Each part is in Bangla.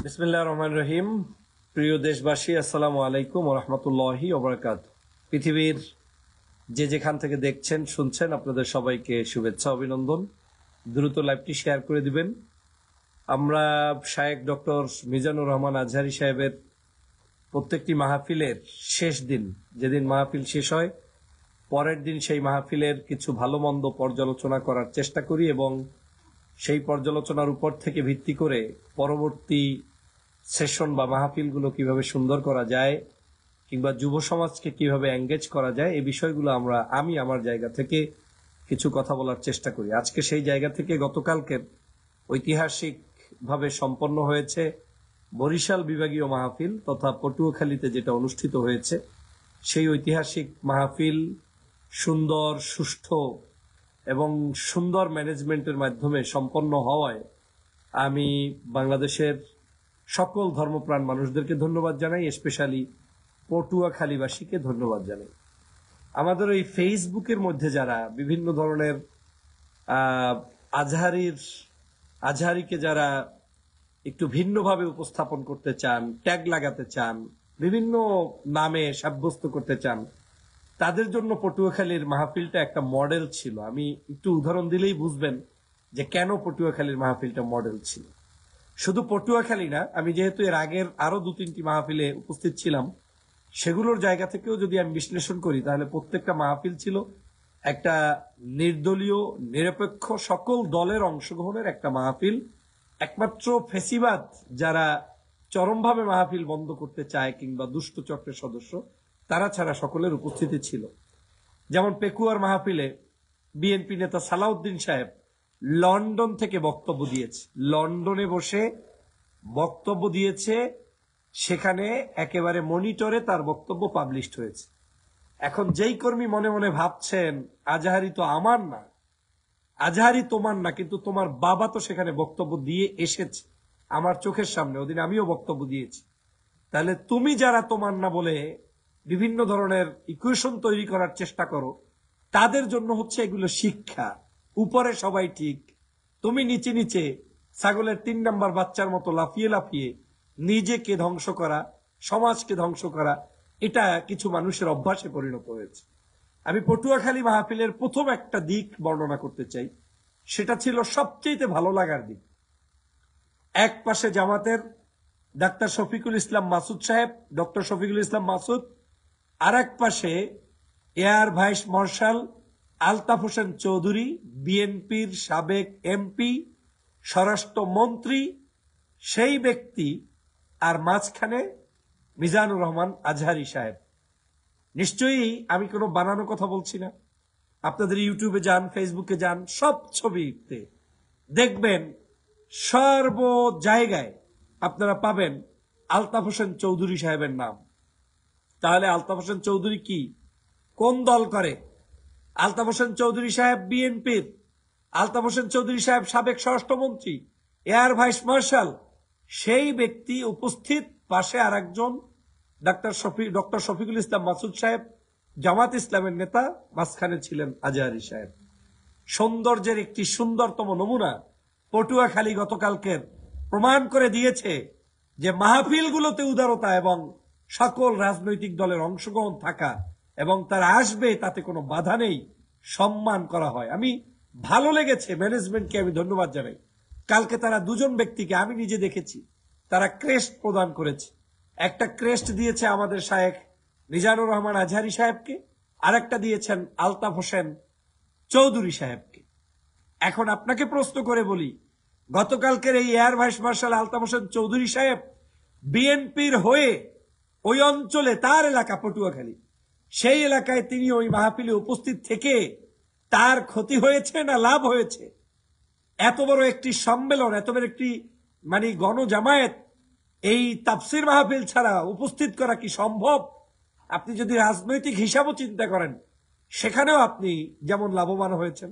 বিসমিল্লাহির রহমানির রহিম। প্রিয় দেশবাসী, আসসালামু আলাইকুম ওয়া রাহমাতুল্লাহি ওয়া বারাকাতুহু। পৃথিবীর যে যেখান থেকে দেখছেন শুনছেন, আপনাদের সবাইকে শুভেচ্ছা অভিনন্দন। দ্রুত লাইভটি শেয়ার করে দিবেন। আমরা শায়েখ ডক্টর মিজানুর রহমান আজহারী সাহেবের প্রত্যেকটি মাহফিলের শেষ দিন, যেদিন মাহফিল শেষ হয়, পরের দিন সেই মাহফিলের কিছু ভালো মন্দ পর্যালোচনা করার চেষ্টা করি এবং সেই পর্যালোচনার উপর থেকে ভিত্তি করে পরবর্তী সেশন বা মাহফিলগুলো কিভাবে সুন্দর করা যায় কিংবা যুব সমাজকে কিভাবে এঙ্গেজ করা যায়, এই বিষয়গুলো আমি আমার জায়গা থেকে কিছু কথা বলার চেষ্টা করি। আজকে সেই জায়গা থেকে গতকালকের ঐতিহাসিকভাবে সম্পন্ন হয়েছে বরিশাল বিভাগীয় মাহফিল তথা পটুয়াখালীতে যেটা অনুষ্ঠিত হয়েছে, সেই ঐতিহাসিক মাহফিল সুন্দর, সুষ্ঠু এবং সুন্দর ম্যানেজমেন্টের মাধ্যমে সম্পন্ন হওয়ায় আমি বাংলাদেশের সকল ধর্মপ্রাণ মানুষদেরকে ধন্যবাদ জানাই, স্পেশালি পটুয়াখালীবাসীকে ধন্যবাদ জানাই। আমাদের ওই ফেসবুকের মধ্যে যারা বিভিন্ন ধরনের আজহারিকে যারা একটু ভিন্নভাবে উপস্থাপন করতে চান, ট্যাগ লাগাতে চান, বিভিন্ন নামে সাব্যস্ত করতে চান, তাদের জন্য পটুয়াখালীর মাহফিলটা একটা মডেল ছিল। আমি একটু উদাহরণ দিলেই বুঝবেন যে কেন পটুয়াখালীর মাহফিলটা মডেল ছিল। শুধু পটুয়াখালী না, আমি যেহেতু এর আগের আরো 2-3টি মাহফিলে উপস্থিত ছিলাম, সেগুলোর জায়গা থেকেও যদি আমি বিশ্লেষণ করি, তাহলে প্রত্যেকটা মাহফিল ছিল একটা নির্দলীয়, নিরপেক্ষ, সকল দলের অংশগ্রহণের একটা মাহফিল। একমাত্র ফেসিবাদ যারা চরমভাবে মাহফিল বন্ধ করতে চায় কিংবা দুষ্ট চক্রের সদস্য, তারা ছাড়া সকলের উপস্থিতি ছিল। যেমন পেকুয়ার মাহফিলে বিএনপি নেতা সালাউদ্দিন সাহেব লন্ডন থেকে বক্তব্য দিয়েছে, লন্ডনে বসে বক্তব্য দিয়েছে, সেখানে একেবারে মনিটরে তার বক্তব্য পাবলিশড হয়েছে। এখন যেই কর্মী মনে মনে ভাবছেন আজহারি তো আমার না, আজহারি তোমার না, কিন্তু তোমার বাবা তো সেখানে বক্তব্য দিয়ে এসেছে আমার চোখের সামনে, ওদিন আমিও বক্তব্য দিয়েছি, তাহলে তুমি যারা তোমার না বলে বিভিন্ন ধরনের ইকুয়েশন তৈরি করার চেষ্টা করো, তাদের জন্য হচ্ছে এগুলো শিক্ষা। উপরে সবাই ঠিক, তুমি নিচে নিচে ছাগলের 3 নাম্বার বাচ্চার মতো লাফিয়ে লাফিয়ে নিজেকে ধ্বংস করা, সমাজকে ধ্বংস করা, এটা কিছু মানুষের অভ্যাসে পরিণত হয়েছে। আমি পটুয়াখালী মাহফিলের প্রথম একটা দিক বর্ণনা করতে চাই, সেটা ছিল সবচেয়ে ভালো লাগার দিক। এক পাশে জামাতের ডাক্তার শফিকুল ইসলাম মাসুদ সাহেব, ডক্টর শফিকুল ইসলাম মাসুদ, আর এক পাশে air vice marshal Altaf Hossain Chowdhury, বিএনপির সাবেক এমপি, স্বরাষ্ট্রমন্ত্রী সেই ব্যক্তি, আর মাঝখানে মিজানুর রহমান আজহারী সাহেব। নিশ্চয়ই আমি কোনো বানানো কথা বলছি না, আপনাদের ইউটিউবে যান, ফেসবুকে যান, সব ছবিতে দেখবেন, সর্ব জায়গায় আপনারা পাবেন আলতাফ হোসেন চৌধুরী সাহেবের নাম। তাহলে আলতাফ হোসেন চৌধুরী কি, কোন দল করে? আলতাফ হোসেন চৌধুরী সাহেব বিএনপির, আলতাফ হোসেন চৌধুরী সাহেব সাবেক স্বরাষ্ট্রমন্ত্রী, এয়ার ভাইস মার্শাল, সেই ব্যক্তি উপস্থিত, পাশে আর একজন ডক্টর শফিকুল ইসলাম মাসুদ সাহেব, জামাত ইসলামের নেতা, মাঝখানে ছিলেন আজহারী সাহেব। সৌন্দর্যের একটি সুন্দরতম নমুনা পটুয়াখালী গতকালকের প্রমাণ করে দিয়েছে যে মাহফিলগুলোতে উদারতা এবং সকল রাজনৈতিক দলের অংশগ্রহণ থাকা এবং তারা আসবে, তাতে কোনো বাধা নেই, সম্মান করা হয়। আমি ভালো লেগেছে, ম্যানেজমেন্টকে আমি ধন্যবাদ জানাই। কালকে তারা 2জন ব্যক্তিকে আমি নিজে দেখেছি, তারা ক্রেস্ট প্রদান করেছে। একটা ক্রেস্ট দিয়েছে আমাদের শায়েখ মিজানুর রহমান আজহারী সাহেবকে, আর একটা দিয়েছেন আলতাফ হোসেন চৌধুরী সাহেবকে। এখন আপনাকে প্রশ্ন করে বলি, গতকালকের এই air vice marshal Altaf Hossain Chowdhury সাহেব বিএনপির হয়ে ওই অঞ্চলে, তার এলাকা পটুয়াখালী, সেই এলাকায় তিনি ওই মাহফিলে উপস্থিত থেকে তার ক্ষতি হয়েছে না লাভ হয়েছে? এত বড় একটি সম্মেলন, এত বড় একটি গণজামায়াত, এই তাফসির মাহফিল ছাড়া উপস্থিত করা কি সম্ভব? আপনি যদি রাজনৈতিক হিসাবও চিন্তা করেন, সেখানেও আপনি যেমন লাভবান হয়েছেন,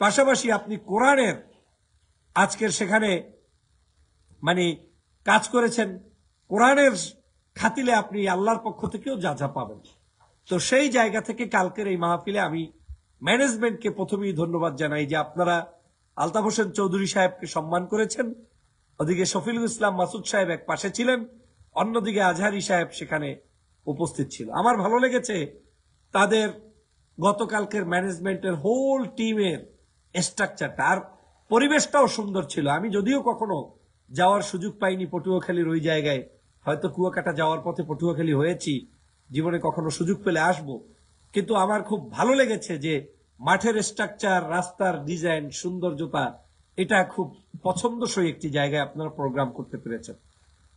পাশাপাশি আপনি কোরআনের আজকের সেখানে কাজ করেছেন, কোরআনের খাতিলে আপনি আল্লাহর পক্ষ থেকেও যা যা পাবেন। তো সেই জায়গা থেকে কালকের এই মাহফিলে আমি ম্যানেজমেন্টকে প্রথমেই ধন্যবাদ জানাই যে আপনারা আলতাফ হোসেন চৌধুরী সাহেবকে সম্মান করেছেন ওদিকে শফিউল ইসলাম মাসুদ সাহেব এক পাশে ছিলেন, অন্যদিকে আজহারি সাহেব সেখানে উপস্থিত ছিল। আমার ভালো লেগেছে তাদের গতকালকের ম্যানেজমেন্টের হোল টিমের স্ট্রাকচারটা, আর পরিবেশটাও সুন্দর ছিল। আমি যদিও কখনো যাওয়ার সুযোগ পাইনি পটুয়াখালীর ওই জায়গায়, হয়তো কুয়াকাটা যাওয়ার পথে পটুয়াখালী হয়েছি, জীবনে কখনো সুযোগ পেলে আসব, কিন্তু আমার খুব ভালো লেগেছে যে মাঠের স্ট্রাকচার, রাস্তার ডিজাইন, সৌন্দর্যতা, এটা খুব পছন্দসই একটি জায়গায় আপনারা প্রোগ্রাম করতে পেরেছেন।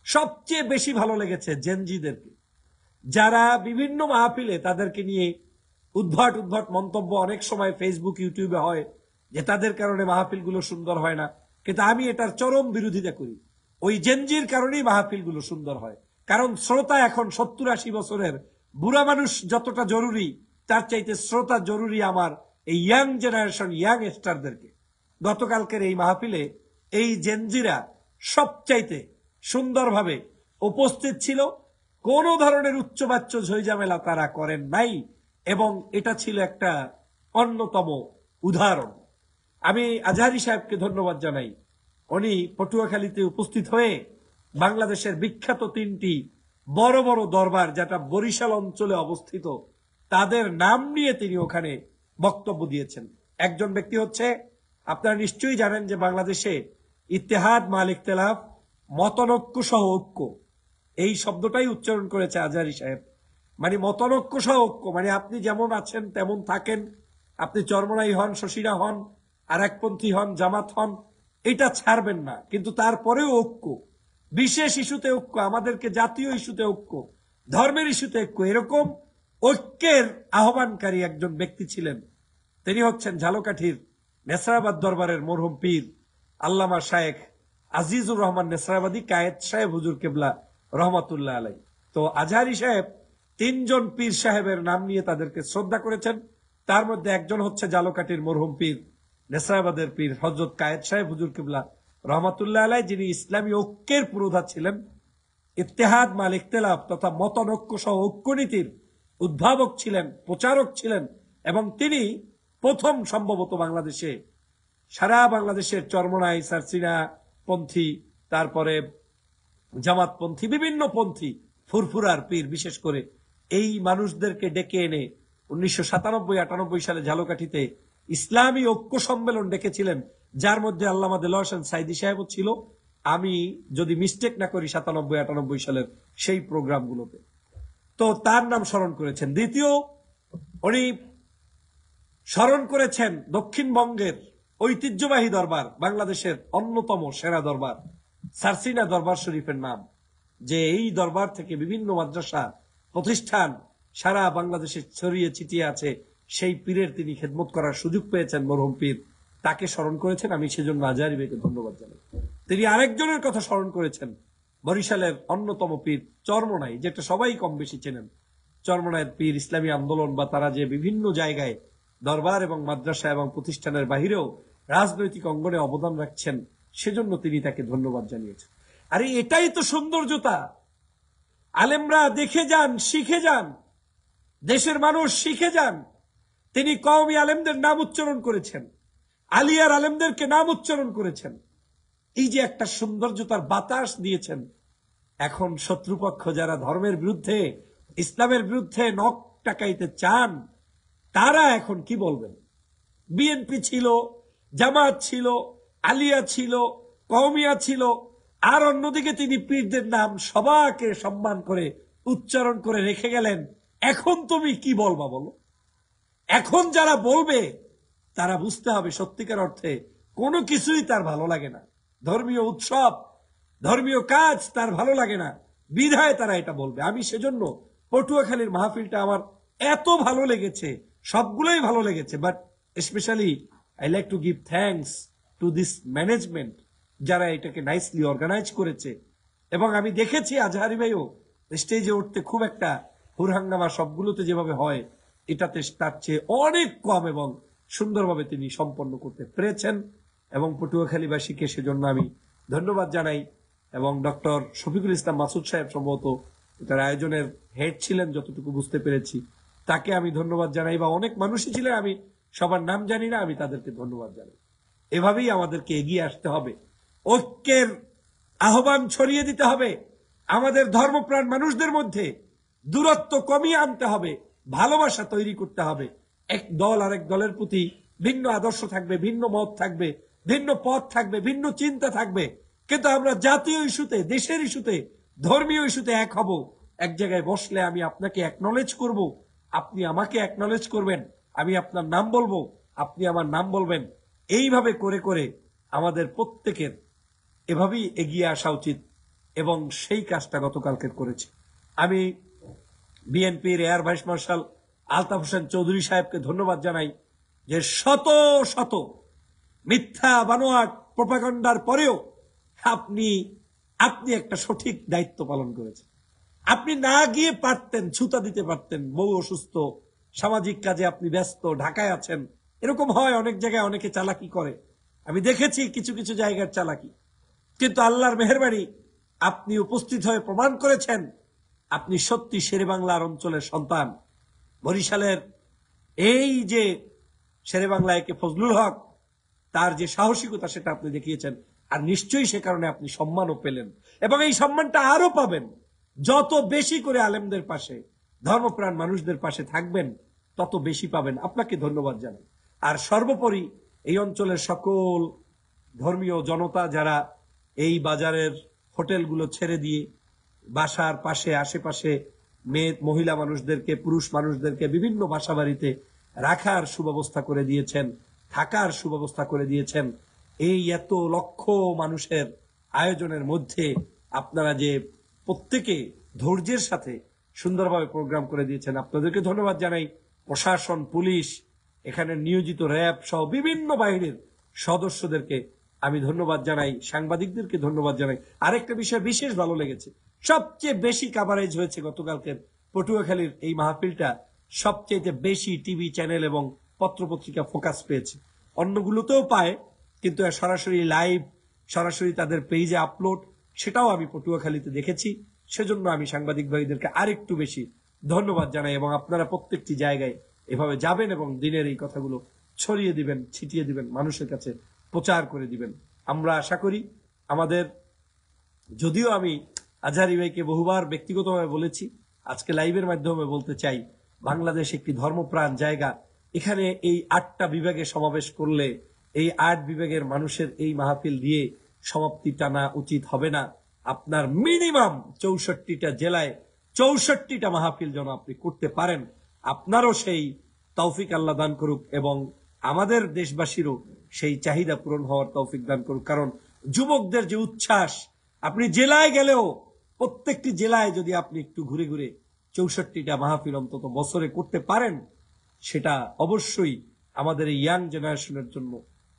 সবচেয়ে বেশি ভালো লেগেছে জেনজিদেরকে, যারা বিভিন্ন মাহফিলে তাদেরকে নিয়ে উদ্ভট উদ্ভট মন্তব্য অনেক সময় ফেসবুক ইউটিউবে হয় যে তাদের কারণে মাহফিলগুলো সুন্দর হয় না, কিন্তু আমি এটার চরম বিরোধিতা করি। ওই জেনজির কারণেই মাহফিলগুলো সুন্দর হয়, কারণ শ্রোতা এখন 70-80 বছরের বুড়া মানুষ যতটা জরুরি, তার চাইতে শ্রোতা জরুরি আমার এই ইয়াং জেনারেশন, ইয়াং স্টারদেরকে। গতকালকের এই মাহফিলে এই জেনজিরা সবচাইতে সুন্দরভাবে উপস্থিত ছিল, কোন ধরনের উচ্চবাচ্য ঝইঝামেলা তারা করেন নাই, এবং এটা ছিল একটা অন্যতম উদাহরণ। আমি আজহারি সাহেবকে ধন্যবাদ জানাই। উনি পটুয়াখালীতে উপস্থিত হয়ে বাংলাদেশের বিখ্যাত 3টি বড় বড় দরবার, যেটা বরিশাল অঞ্চলে অবস্থিত, তাদের নাম নিয়ে তিনি ওখানে বক্তব্য দিয়েছেন। একজন ব্যক্তি হচ্ছে, আপনারা নিশ্চয়ই জানেন যে বাংলাদেশে ইত্তেহাদ মাল ইখতিলাফ, মতানৈক্য সহ ঐক্য, এই শব্দটাই উচ্চারণ করেছে আজহারি সাহেব। মানে মতানৈক্য সহ ঐক্য, মানে আপনি যেমন আছেন তেমন থাকেন, আপনি চরমনাই হন, শশীরা হন, আর একপন্থী হন, জামাত হন, এটা ছাড়বেন না, কিন্তু তারপরেও ঐক্য, বিশেষ ইস্যুতে ঐক্য, আমাদেরকে জাতীয় ইস্যুতে ঐক্য, ধর্মের ইস্যুতে ঐক্য, এরকম ঐক্যের আহ্বানকারী একজন ব্যক্তি ছিলেন। তিনি হচ্ছেন ঝালকাঠির নেসরাবাদ দরবারের মরহুম পীর আল্লামা শায়েখ আজিজুর রহমান নেসরাবাদী কায়েদ সাহেব হুজুর কেবলা রহমাতুল্লাহ আলাই। তো আজহারি সাহেব 3 জন পীর সাহেবের নাম নিয়ে তাদেরকে শ্রদ্ধা করেছেন। তার মধ্যে একজন হচ্ছে ঝালকাঠির মরহুম পীর নেসরাবাদের পীর হযরত কায়েদ সাহেব হুজুর কেবলা রহমাতুল্লাহ আলাই, যিনি ইসলামী ঐক্যের পুরোধা ছিলেন, ইত্তেহাদ মাল ইখতিলাফ তথা মতানৈক্য সহ ঐক্যনীতির উদ্ভাবক ছিলেন, প্রচারক ছিলেন, এবং তিনি প্রথম সম্ভবত বাংলাদেশে, সারা বাংলাদেশের চরমনাই, সারসিনা পন্থী, তারপরে জামাতপন্থী, বিভিন্ন পন্থী, ফুরফুরার পীর বিশেষ করে, এই মানুষদেরকে ডেকে এনে 1997-98 সালে ঝালকাঠিতে ইসলামী ঐক্য সম্মেলন ডেকেছিলেন, যার মধ্যে আল্লামা দেলোয়ার হোসেন সাইদি সাহেবও ছিল, আমি যদি মিস্টেক না করি 97-98 সালের সেই প্রোগ্রামগুলোতে। তো তার নাম স্মরণ করেছেন। দ্বিতীয়, উনি স্মরণ করেছেন দক্ষিণবঙ্গের ঐতিহ্যবাহী দরবার, বাংলাদেশের অন্যতম সেরা দরবার সারসিনা দরবার শরীফের নাম, যে এই দরবার থেকে বিভিন্ন মাদ্রাসা প্রতিষ্ঠান সারা বাংলাদেশে ছড়িয়ে ছিটিয়ে আছে, সেই পীরের তিনি খেদমত করার সুযোগ পেয়েছেন, মরহুম পীর, তাকে স্মরণ করেছেন। আমি সেজন্য আজহারি ভাইকে ধন্যবাদ জানাই। তিনি আরেকজনের কথা স্মরণ করেছেন, বরিশালের অন্যতম পীর চরমনাই, যেটা সবাই কম বেশি চেনেন। চরমনাইয়ের পীর ইসলামী আন্দোলন বা তারা যে বিভিন্ন জায়গায় দরবার এবং মাদ্রাসা এবং প্রতিষ্ঠানের বাহিরেও রাজনৈতিক অঙ্গনে অবদান রাখছেন, সেজন্য তিনি তাকে ধন্যবাদ জানিয়েছেন। আরে এটাই তো সৌন্দর্যতা। আলেমরা দেখে যান, শিখে যান, দেশের মানুষ শিখে যান। তিনি কওমি আলেমদের নাম উচ্চারণ করেছেন, আলিয়ার আলেমদেরকে নাম উচ্চারণ করেছেন, এই যে একটা সৌন্দর্যতার বাতাস দিয়েছেন। এখন শত্রুপক্ষ যারা ধর্মের বিরুদ্ধে, ইসলামের বিরুদ্ধে নখ টাকাইতে চান, তারা এখন কি বলবেন? বিএনপি ছিল, জামাত ছিল, আলিয়া ছিল, কওমিয়া ছিল, আর অন্যদিকে তিনি পীরদের নাম সবাইকে সম্মান করে উচ্চারণ করে রেখে গেলেন। এখন তুমি কি বলবা বলো? এখন যারা বলবে তারা বুঝতে হবে সত্যিকার অর্থে কোনো কিছুই তার ভালো লাগে না, ধর্মীয় উৎসব, ধর্মীয় কাজ তার ভালো লাগে না, বিধায় তারা এটা বলবে। আমি সেজন্য পটুয়াখালীর মাহফিলটা আমার এত ভালো লেগেছে, সবগুলোই ভালো লেগেছে, but specially I like to give thanks to this management, যারা এটাকে নাইসলি অর্গানাইজ করেছে। এবং আমি দেখেছি আজহারি ভাইও স্টেজে উঠতে খুব একটা হুরহাঙ্গামা সবগুলোতে যেভাবে হয়, এটাতে তার চেয়ে অনেক কম এবং সুন্দরভাবে তিনি সম্পন্ন করতে পেরেছেন, এবং পটুয়াখালীবাসীকে সেজন্য আমি ধন্যবাদ জানাই। এবং ডক্টর শফিকুল ইসলাম মাসুদ সাহেব সম্ভবত এটার আয়োজনের হেড ছিলেন, যতটুকু বুঝতে পেরেছি, তাকে আমি ধন্যবাদ জানাই। বা অনেক মানুষই ছিলেন, আমি সবার নাম জানি না, আমি তাদেরকে ধন্যবাদ জানাই। এভাবেই আমাদেরকে এগিয়ে আসতে হবে, ঐক্যের আহ্বান ছড়িয়ে দিতে হবে, আমাদের ধর্মপ্রাণ মানুষদের মধ্যে দূরত্ব কমিয়ে আনতে হবে, ভালোবাসা তৈরি করতে হবে। এক দল আরেক দলের প্রতি ভিন্ন আদর্শ থাকবে, ভিন্ন মত থাকবে, ভিন্ন পথ থাকবে, ভিন্ন চিন্তা থাকবে, কিন্তু আমরা জাতীয় ইস্যুতে, দেশের ইস্যুতে, ধর্মীয় ইস্যুতে এক হব। এক জায়গায় বসলে আমি আপনাকে অ্যাকনলেজ করব, আপনি আমাকে অ্যাকনলেজ করবেন, আমি আপনার নাম বলবো, আপনি আমার নাম বলবেন। এইভাবে করে করে আমাদের প্রত্যেকের এভাবেই এগিয়ে আসা উচিত, এবং সেই কাজটা গতকালকে করেছে। আমি বিএনপির air vice marshal Altaf Hossain Chowdhury সাহেবকে ধন্যবাদ জানাই যে শত শত মিথ্যা বানোয়াট প্রোপাগান্ডার পরেও আপনি আপনি একটা সঠিক দায়িত্ব পালন করেছেন। আপনি না গিয়ে পারতেন, ছুতা দিতে পারতেন, বউ অসুস্থ, সামাজিক কাজে আপনি ব্যস্ত, ঢাকায় আছেন। এরকম হয় অনেক জায়গায়, অনেকে চালাকি করে, আমি দেখেছি কিছু কিছু জায়গার চালাকি। কিন্তু আল্লাহর মেহেরবানি, আপনি উপস্থিত হয়ে প্রমাণ করেছেন আপনি সত্যি শেরেবাংলার অঞ্চলের সন্তান। বরিশালের এই যে শেরেবাংলা একে ফজলুল হক, তার যে সাহসিকতা সেটা আপনি দেখিয়েছেন, আর নিশ্চয়ই সে কারণে আপনি সম্মানও পেলেন, এবং এই সম্মানটা আরো পাবেন যত বেশি করে আলেমদের পাশে, ধর্মপ্রাণ মানুষদের পাশে থাকবেন, তত বেশি পাবেন। আপনাকে ধন্যবাদ জানাই। আর সর্বোপরি এই অঞ্চলের সকল ধর্মীয় জনতা যারা এই বাজারের হোটেলগুলো ছেড়ে দিয়ে বাসার পাশে আশেপাশে মহিলা মানুষদেরকে, পুরুষ মানুষদেরকে বিভিন্ন বাসা বাড়িতে রাখার সুব্যবস্থা করে দিয়েছেন, থাকার সুব্যবস্থা করে দিয়েছেন, এই এত লক্ষ মানুষের আয়োজনের মধ্যে আপনারা যে প্রত্যেকে ধৈর্যের সাথে সুন্দরভাবে প্রোগ্রাম করে দিয়েছেন, আপনাদেরকে ধন্যবাদ জানাই। প্রশাসন, পুলিশ, এখানে নিয়োজিত র্যাব সহ বিভিন্ন বাহিনীর সদস্যদেরকে আমি ধন্যবাদ জানাই, সাংবাদিকদেরকে ধন্যবাদ জানাই। আরেকটা বিষয় বিশেষ ভালো লেগেছে, সবচেয়ে বেশি কাভারেজ হয়েছে গতকালকের পটুয়াখালীর এই মাহফিলটা, সবচেয়ে বেশি টিভি চ্যানেল এবং পত্রপত্রিকা ফোকাস পেয়েছে। অন্যগুলোতেও পায়, কিন্তু সরাসরি লাইভ, সরাসরি তাদের পেজে আপলোড, সেটাও আমি পটুয়াখালীতে দেখেছি। সেজন্য আমি সাংবাদিক ভাইদেরকে আরেকটু বেশি ধন্যবাদ জানাই, এবং আপনারা প্রত্যেকটি জায়গায় এভাবে যাবেন এবং দিনের এই কথাগুলো ছড়িয়ে দিবেন, ছিটিয়ে দিবেন, মানুষের কাছে প্রচার করে দিবেন। আমরা আশা করি আমাদের, যদিও আমি আজহারী ভাইকে বহুবার ব্যক্তিগতভাবে বলেছি, আজকে লাইভের মাধ্যমে বলতে চাই, বাংলাদেশ একটি ধর্মপ্রাণ জায়গা। এখানে এই 8টা বিভাগে সমাবেশ করলে এই 8 বিভাগের মানুষের এই মাহফিল দিয়ে সমাপ্তি টানা উচিত হবে না। আপনার মিনিমাম 64টা জেলায় 64টা মাহফিল যেন আপনি করতে পারেন। আপনারও সেই তৌফিক আল্লাহ দান করুক, এবং আমাদের দেশবাসীরও সেই চাহিদা পূরণ হওয়ার তৌফিক দান করুক। কারণ যুবকদের যে উচ্ছ্বাস, আপনি জেলায় গেলেও প্রত্যেকটি জেলায় যদি আপনি একটু ঘুরে ঘুরে 64টা মাহফিল অন্তত বছরে করতে পারেন, সেটা অবশ্যই আমাদের এই ইয়াং জেনারেশনের জন্য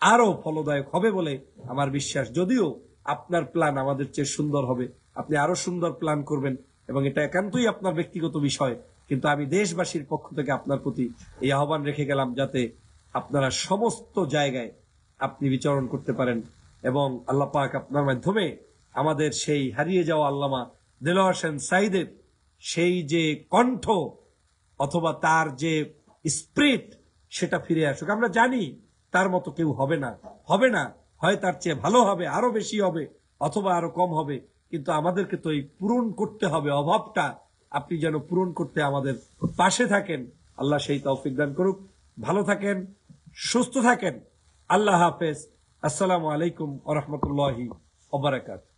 আরো ফলদায়ক হবে বলে আমার বিশ্বাস। যদিও আপনার প্ল্যান আমাদের চেয়ে সুন্দর হবে, আপনি আরো সুন্দর প্ল্যান করবেন, এবং এটা একান্তই আপনার ব্যক্তিগত বিষয়, কিন্তু আমি দেশবাসীর পক্ষ থেকে আপনার প্রতি এই আহ্বান রেখে গেলাম, যাতে আপনারা সমস্ত জায়গায় আপনি বিচরণ করতে পারেন, এবং আল্লাহ পাক আপনার মাধ্যমে আমাদের সেই হারিয়ে যাওয়া আল্লামা দেলোয়ার হোসেন সাঈদের সেই যে কণ্ঠ অথবা তার যে স্পিরিট, সেটা ফিরে আসুক। আমরা জানি তার মতো কেউ হবে না, হয় তার চেয়ে ভালো হবে, আরো বেশি হবে, অথবা আরো কম হবে, কিন্তু আমাদেরকে তো এই পূরণ করতে হবে অভাবটা। আপনি যেন পূরণ করতে আমাদের পাশে থাকেন, আল্লাহ সেই তৌফিক দান করুক। ভালো থাকেন, সুস্থ থাকেন, আল্লাহ হাফেজ। আসসালামু আলাইকুম ওয়া রাহমাতুল্লাহি ওয়া বারাকাতুহু।